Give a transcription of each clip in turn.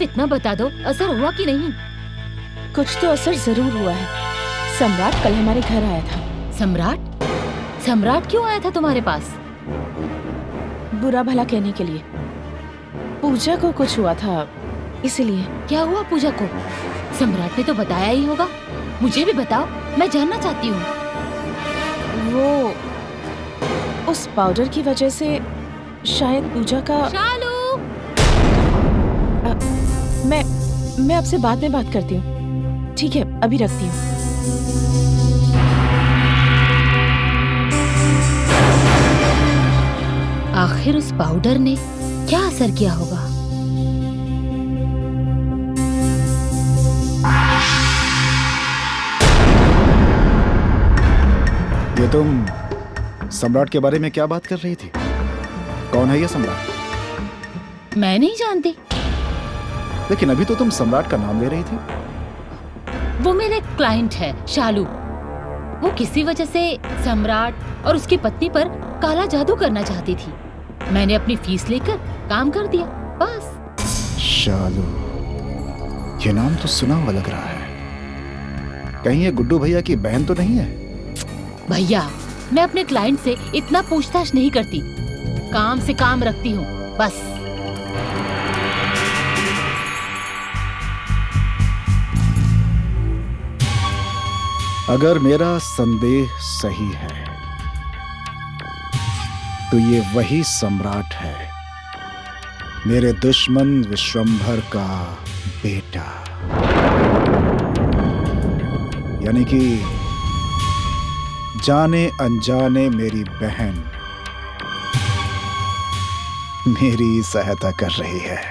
इतना बता दो, असर हुआ कि नहीं? कुछ तो असर जरूर हुआ है। सम्राट कल हमारे घर आया था। सम्राट? सम्राट क्यों आया था तुम्हारे पास? बुरा भला कहने के लिए। पूजा को कुछ हुआ था, इसीलिए। क्या हुआ पूजा को? सम्राट ने तो बताया ही होगा, मुझे भी बताओ, मैं जानना चाहती हूँ। वो उस पाउडर की वजह से शायद पूजा का। शालू! मैं आपसे बाद में बात करती हूँ। ठीक है, अभी रखती हूँ। आखिर उस पाउडर ने क्या असर किया होगा? ये तुम सम्राट के बारे में क्या बात कर रही थी? कौन है ये सम्राट? मैं नहीं जानती। लेकिन अभी तो तुम सम्राट का नाम ले रही थी। वो मेरे क्लाइंट है शालू। वो किसी वजह से सम्राट और उसकी पत्नी पर काला जादू करना चाहती थी। मैंने अपनी फीस लेकर काम कर दिया, बस। शालू, ये नाम तो सुना हुआ लग रहा है। कहीं ये गुड्डू भैया की बहन तो नहीं है? भैया, मैं अपने क्लाइंट से इतना पूछताछ नहीं करती, काम से काम रखती हूँ, बस। अगर मेरा संदेह सही है तो ये वही सम्राट है, मेरे दुश्मन विश्वंभर का बेटा। यानी कि जाने अनजाने मेरी बहन मेरी सहायता कर रही है।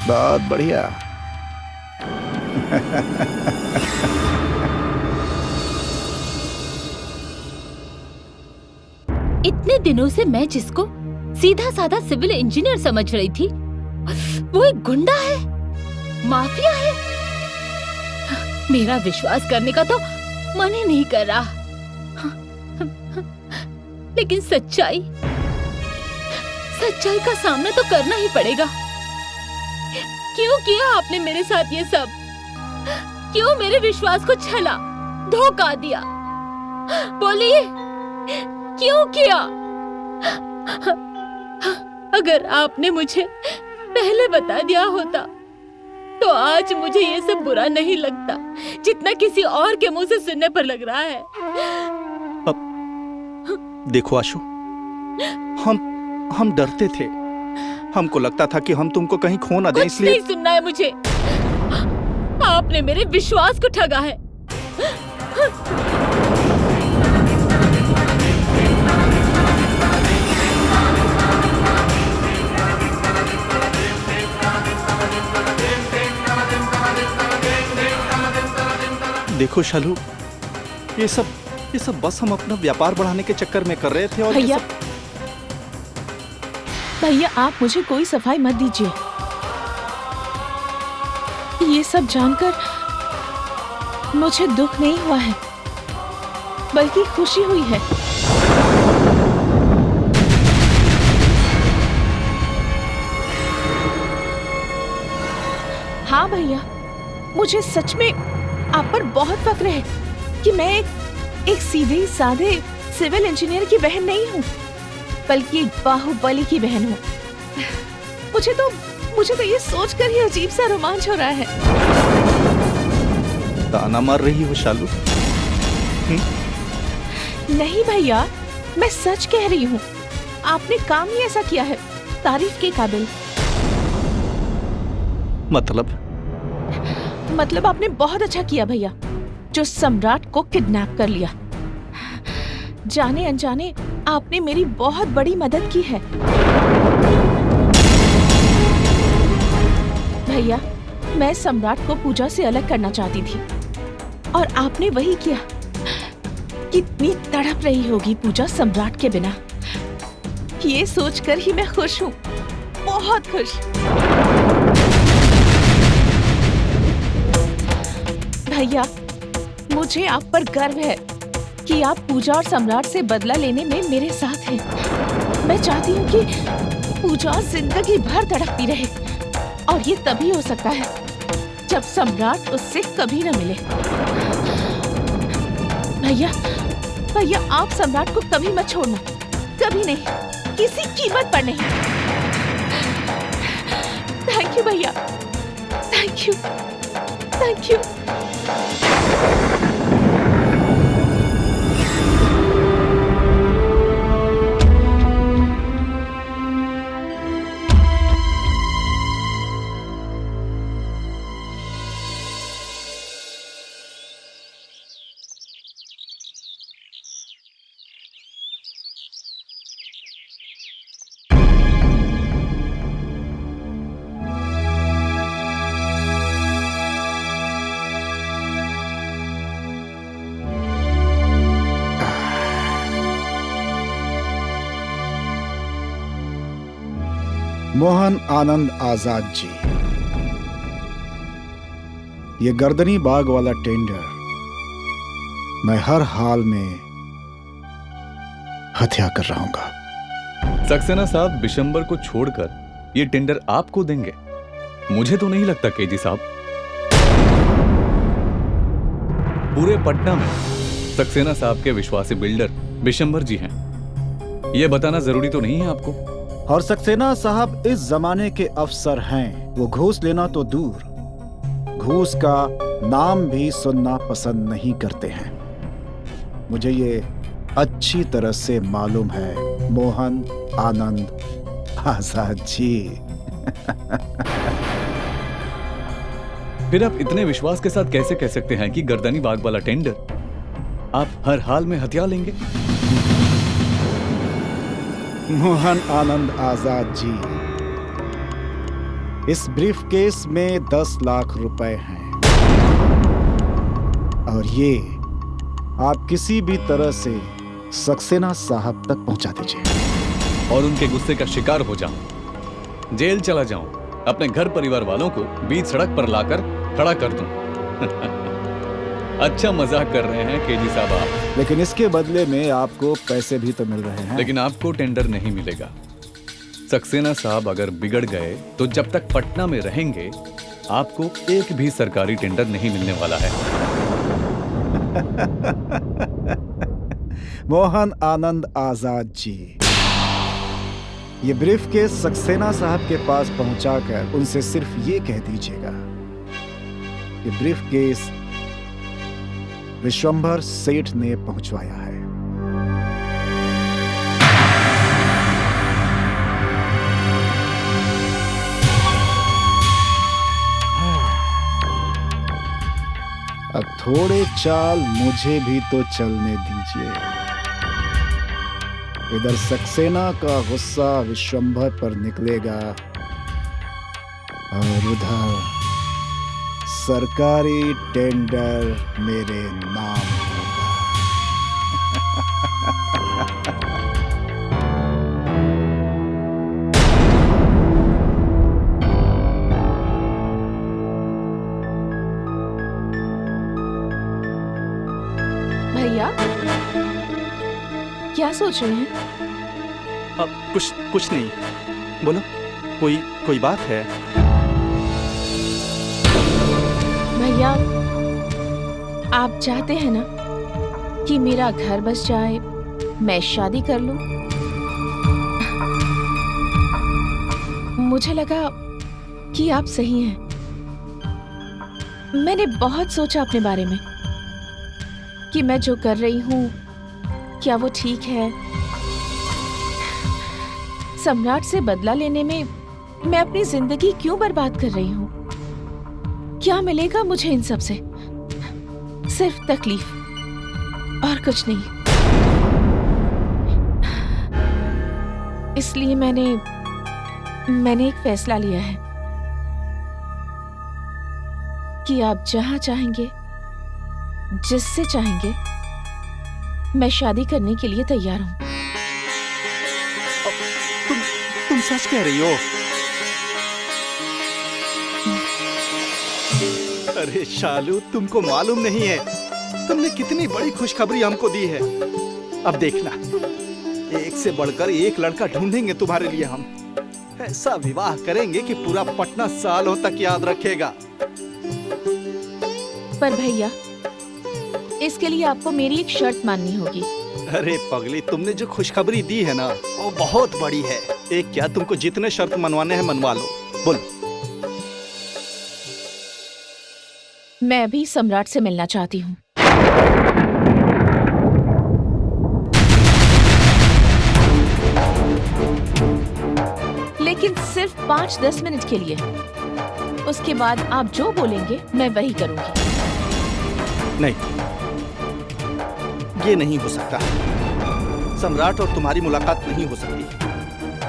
बहुत बढ़िया। इतने दिनों से मैं जिसको सीधा साधा सिविल इंजीनियर समझ रही थी, वो एक गुंडा है, माफिया है। मेरा विश्वास करने का तो मन ही नहीं कर रहा। लेकिन सच्चाई का सामना तो करना ही पड़ेगा। क्यों किया आपने मेरे साथ ये सब? क्यों मेरे विश्वास को छला, धोखा दिया? बोलिए, क्यों किया? अगर आपने मुझे पहले बता दिया होता तो आज मुझे ये सब बुरा नहीं लगता जितना किसी और के मुंह से सुनने पर लग रहा है। अब देखो आशु, हम डरते थे। हमको लगता था कि हम तुमको कहीं खो ना दें, इसलिए। नहीं सुनना है मुझे। आपने मेरे विश्वास को ठगा है। देखो शालू, ये सब बस हम अपना व्यापार बढ़ाने के चक्कर में कर रहे थे। और भैया, आप मुझे कोई सफाई मत दीजिए। ये सब जानकर मुझे दुख नहीं हुआ है, बल्कि खुशी हुई है। हाँ भैया, मुझे सच में आप पर बहुत फक्र है कि मैं एक सीधे साधे सिविल इंजीनियर की बहन नहीं हूँ, बल्कि एक बाहुबली की बहन हूँ। मुझे तो ये सोचकर ही अजीब सा रोमांच हो रहा है। ताना मार रही हो शालू? नहीं भैया, मैं सच कह रही हूँ। आपने काम ही ऐसा किया है, तारीफ के काबिल। मतलब आपने बहुत अच्छा किया भैया, जो सम्राट को किडनैप कर लिया। जाने अनजाने आपने मेरी बहुत बड़ी मदद की है। भैया, मैं सम्राट को पूजा से अलग करना चाहती थी और आपने वही किया। कितनी तड़प रही होगी पूजा सम्राट के बिना, ये सोचकर ही मैं खुश हूँ, बहुत खुश। भैया, मुझे आप पर गर्व है कि आप पूजा और सम्राट से बदला लेने में मेरे साथ हैं। मैं चाहती हूँ कि पूजा जिंदगी भर तड़पती रहे, और ये तभी हो सकता है जब सम्राट उससे कभी न मिले। भैया, भैया आप सम्राट को कभी मत छोड़ना, कभी नहीं, किसी कीमत पर नहीं। थैंक यू भैया, thank you, thank you. Mohan Anand Azad ji, ये गर्दनी बाग वाला टेंडर मैं हर हाल में हत्या कर रहूंगा। सक्सेना साहब बिशंबर को छोड़कर ये टेंडर आपको देंगे? मुझे तो नहीं लगता केजी साहब। पूरे पटना में सक्सेना साहब के विश्वासी बिल्डर बिशंबर जी हैं। ये बताना जरूरी तो नहीं है आपको? और सक्सेना साहब इस जमाने के अफसर हैं। वो घूस लेना तो दूर, घूस का नाम भी सुनना पसंद नहीं करते हैं। मुझे ये अच्छी तरह से मालूम है मोहन आनंद आजाद जी। फिर आप इतने विश्वास के साथ कैसे कह सकते हैं कि गर्दनी बाग वाला टेंडर आप हर हाल में हथिया लेंगे? मोहन आनंद आजाद जी, इस ब्रीफ केस में 10 लाख रुपए हैं, और ये आप किसी भी तरह से सक्सेना साहब तक पहुंचा दीजिए। और उनके गुस्से का शिकार हो जाऊं, जेल चला जाऊं, अपने घर परिवार वालों को बीच सड़क पर लाकर खड़ा कर दूं। अच्छा मजाक कर रहे हैं केजी साहब आप। लेकिन इसके बदले में आपको पैसे भी तो मिल रहे हैं। लेकिन आपको टेंडर नहीं मिलेगा। सक्सेना साहब अगर बिगड़ गए तो जब तक पटना में रहेंगे आपको एक भी सरकारी टेंडर नहीं मिलने वाला है। मोहन आनंद आजाद जी, ये ब्रीफ केस सक्सेना साहब के पास पहुंचाकर उनसे सिर्फ ये कह दीजिएगा कि ब्रीफ केस विश्वंभर सेठ ने पहुंचवाया है। अब थोड़े चाल मुझे भी तो चलने दीजिए। इधर सक्सेना का गुस्सा विश्वंभर पर निकलेगा और उधर सरकारी टेंडर मेरे नाम होगा। भैया क्या सोच रहे हैं? अब कुछ नहीं, बोलो, कोई बात है? भैया आप चाहते हैं ना कि मेरा घर बस जाए, मैं शादी कर लूं? मुझे लगा कि आप सही हैं। मैंने बहुत सोचा अपने बारे में कि मैं जो कर रही हूं क्या वो ठीक है। सम्राट से बदला लेने में मैं अपनी जिंदगी क्यों बर्बाद कर रही हूं? क्या मिलेगा मुझे इन सब से? सिर्फ तकलीफ और कुछ नहीं। इसलिए मैंने एक फैसला लिया है कि आप जहां चाहेंगे, जिससे चाहेंगे, मैं शादी करने के लिए तैयार हूं। तुम सच कह रही हो? अरे शालू, तुमको मालूम नहीं है तुमने कितनी बड़ी खुशखबरी हमको दी है। अब देखना, एक से बढ़कर एक लड़का ढूंढेंगे तुम्हारे लिए हम। ऐसा विवाह करेंगे कि पूरा पटना सालों तक याद रखेगा। पर भैया, इसके लिए आपको मेरी एक शर्त माननी होगी। अरे पगली, तुमने जो खुशखबरी दी है ना, वो बहुत बड़ी है। एक क्या, तुमको जितने शर्त मनवाने हैं मनवा लो। बोल। मैं भी सम्राट से मिलना चाहती हूँ। लेकिन सिर्फ 5-10 मिनट के लिए। उसके बाद आप जो बोलेंगे मैं वही करूंगी। नहीं, ये नहीं हो सकता। सम्राट और तुम्हारी मुलाकात नहीं हो सकती,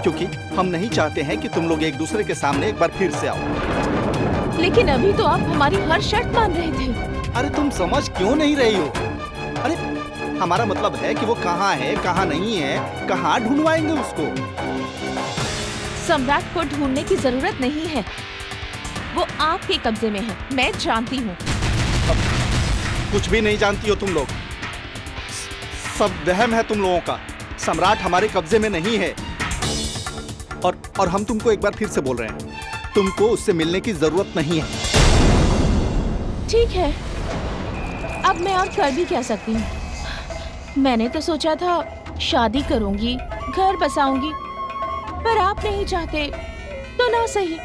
क्योंकि हम नहीं चाहते हैं कि तुम लोग एक दूसरे के सामने एक बार फिर से आओ। लेकिन अभी तो आप हमारी हर शर्त मान रहे थे। अरे तुम समझ क्यों नहीं रही हो? अरे हमारा मतलब है कि वो कहाँ है, कहाँ नहीं है, कहाँ ढूंढवाएंगे उसको। सम्राट को ढूंढने की जरूरत नहीं है, वो आपके कब्जे में है, मैं जानती हूँ। कुछ भी नहीं जानती हो तुम लोग, सब वहम है तुम लोगों का। सम्राट हमारे कब्जे में नहीं है। और हम तुमको एक बार फिर से बोल रहे हैं, तुमको उससे मिलने की जरूरत नहीं है। ठीक है, अब मैं और कर भी क्या सकती हूँ। मैंने तो सोचा था शादी करूंगी, घर बसाऊंगी, पर आप नहीं चाहते तो ना सही।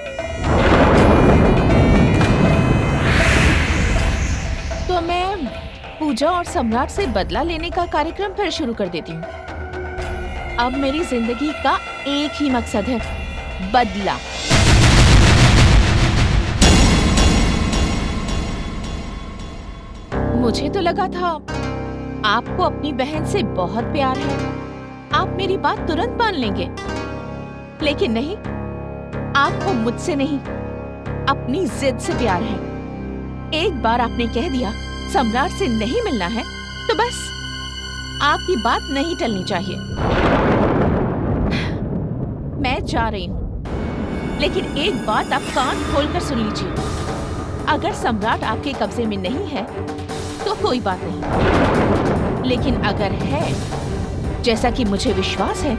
तो मैं पूजा और सम्राट से बदला लेने का कार्यक्रम फिर शुरू कर देती हूँ। अब मेरी जिंदगी का एक ही मकसद है, बदला। मुझे तो लगा था आपको अपनी बहन से बहुत प्यार है, आप मेरी बात तुरंत मान लेंगे, लेकिन नहीं, आपको मुझसे नहीं, अपनी जिद से प्यार है। एक बार आपने कह दिया सम्राट से नहीं मिलना है, तो बस आपकी बात नहीं टलनी चाहिए। मैं जा रही हूँ, लेकिन एक बात आप कान खोलकर सुन लीजिए। अगर सम्राट आपके कब्जे में नहीं है तो कोई बात नहीं, लेकिन अगर है, जैसा कि मुझे विश्वास है,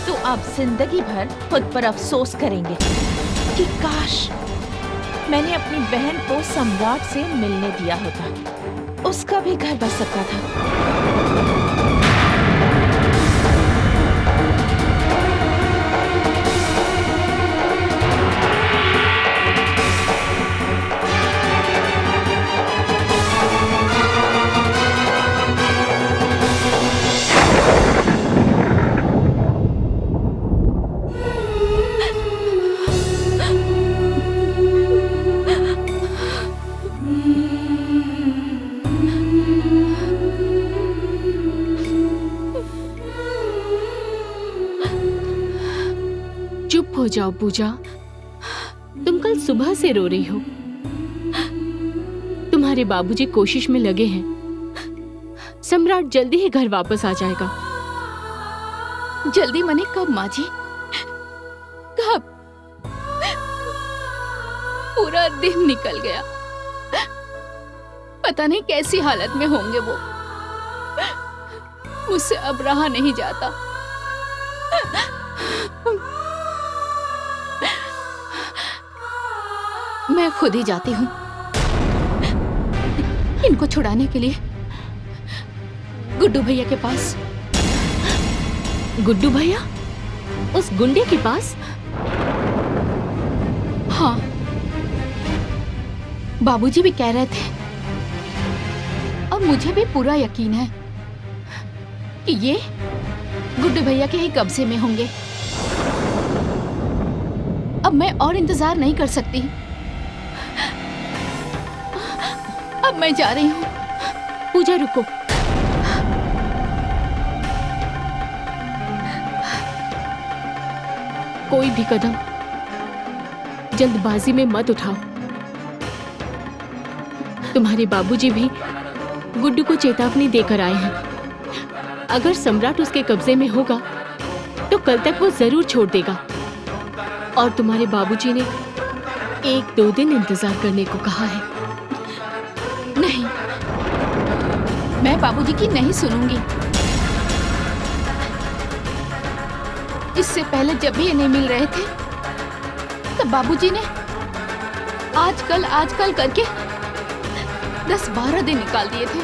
तो आप जिंदगी भर खुद पर अफसोस करेंगे कि काश मैंने अपनी बहन को सम्राट से मिलने दिया होता, उसका भी घर बस सकता था। चुप हो जाओ पूजा, तुम कल सुबह से रो रही हो। तुम्हारे बाबूजी कोशिश में लगे हैं, सम्राट जल्दी ही घर वापस आ जाएगा। जल्दी मने कब माँ जी? कब? पूरा दिन निकल गया, पता नहीं कैसी हालत में होंगे वो। मुझसे अब रहा नहीं जाता। मैं खुद ही जाती हूँ इनको छुड़ाने के लिए गुड्डू भैया के पास। गुड्डू भैया? उस गुंडे के पास? हाँ, बाबूजी भी कह रहे थे और मुझे भी पूरा यकीन है कि ये गुड्डू भैया के ही कब्जे में होंगे। अब मैं और इंतजार नहीं कर सकती। अब मैं जा रही हूँ। पूजा रुको, कोई भी कदम जल्दबाजी में मत उठाओ। तुम्हारे बाबूजी भी गुड्डू को चेतावनी देकर आए हैं। अगर सम्राट उसके कब्जे में होगा तो कल तक वो जरूर छोड़ देगा। और तुम्हारे बाबूजी ने 1-2 दिन इंतजार करने को कहा है। नहीं, मैं बाबूजी की नहीं सुनूंगी। इससे पहले जब भी ये नहीं मिल रहे थे तब बाबूजी ने आजकल करके 10-12 दिन निकाल दिए थे।